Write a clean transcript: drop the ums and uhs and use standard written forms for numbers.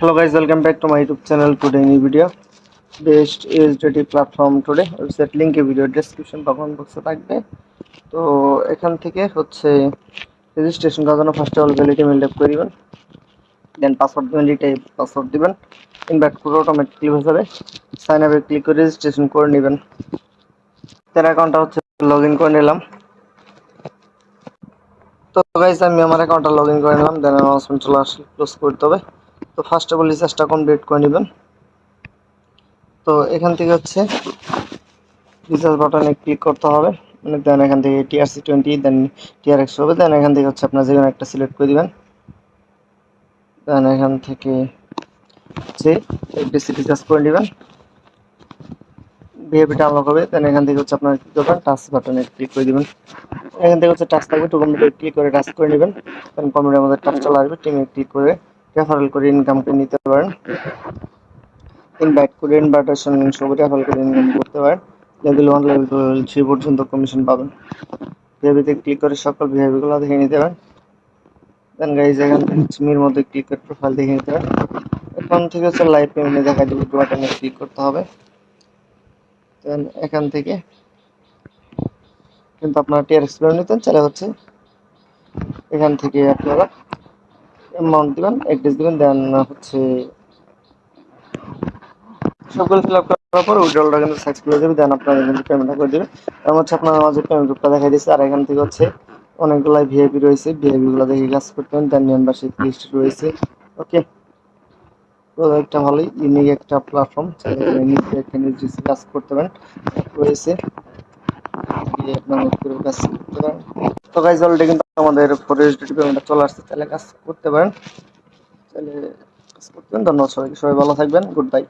Hello guys, welcome back to my YouTube channel. Today new video best USDT platform today website link A video description বা comment box এ থাকবে। তো এখান থেকে হচ্ছে registration করার জন্য first of all valid email type করে দিবেন, দেন পাসওয়ার্ড দিবেন, টাইপ পাসওয়ার্ড দিবেন, ইনভাইট করে অটোমেটিক্যালি হয়ে যাবে। সাইন আপে ক্লিক করে রেজিস্ট্রেশন করে নেবেন। তার অ্যাকাউন্টটা হচ্ছে লগইন করে নিলাম। তো গাইস আমি আমার অ্যাকাউন্টটা লগইন করে নিলাম, দেন অ্যানাউন্সমেন্ট চলে আসলে ক্লোজ করতে হবে। তো ফার্স্ট অফ অল রিচার্জটা কমপ্লিট করে নেবেন। তো এখান থেকে হচ্ছে রিচার্জ বাটনে ক্লিক করতে হবে, মানে দেন এখান থেকে TRC20 দেন TRX হবে, দেন এখান থেকে হচ্ছে আপনার যেকোনো একটা সিলেক্ট করে দিবেন। দেন এখান থেকে হচ্ছে FDC রিচার্জ করে নেবেন, ভিআইপিটা আনলক হবে। দেন এখান থেকে হচ্ছে আপনার কি করবেন, টাচ বাটনে ক্লিক করে দিবেন। এখান থেকে হচ্ছে টাচ থাকবে, টু কমপ্লিট ক্লিক করে টাচ করে নেবেন। দেন কমপ্লিটের মধ্যে টাচ চলে আসবে, টিমে ক্লিক করে রেফারেল করে ইনকাম করে নিতে পারেন। ইনভাইট করে ইনভাইটেশন সবটা রেফারেল করে ইনকাম করতে পারেন। লেভেল 1 লেভেল 2 লেভেল 3 পর্যন্ত কমিশন পাবেন। ভিআইপিতে ক্লিক করে সকল ভিআইপিগুলো দেখে নিতে পারেন। দেন গাইজ এখান থেকে মির মধ্যে ক্লিক করে প্রোফাইল দেখে নিতে পারেন। এখান থেকে হচ্ছে লাইভ পেমেন্টে দেখা যাবে, বাটনে ক্লিক করতে হবে। দেন এখান থেকে কিন্তু আপনারা টিআরএক্স পেমেন্ট নিতেন চাইলে হচ্ছে এখান থেকে আপনারা অ্যামাউন্ট দিবেন, অ্যাড্রেস দিবেন, দেন হচ্ছে সবগুলো ফিল আপ করার পর উইড্রলটা কিন্তু সাকসেসফুল হয়ে যাবে। দেন আপনারা কিন্তু পেমেন্টটা করে দেবেন। এমন হচ্ছে আপনার মাঝে পেমেন্ট গ্রুপটা দেখাই দিচ্ছে, আর এখান থেকে হচ্ছে অনেকগুলো ভিআইপি রয়েছে, ভিআইপি গুলো দেখে কাজ করতে পারেন। দেন মেম্বারশিপ লিস্ট রয়েছে। ওকে, তো একটা ভালোই ইউনিক একটা প্ল্যাটফর্ম, এখানে কাজ করতে পারেন রয়েছে, আপনার কাজ করতে পারেন। তো গাইজ অলরেডি কিন্তু আমাদের ফরেস্ট পেমেন্টটা চলে আসছে, তাহলে কাজ করতে পারেন, তাহলে কাজ করতে পারেন। ধন্যবাদ সবাইকে, সবাই ভালো থাকবেন, গুড বাই।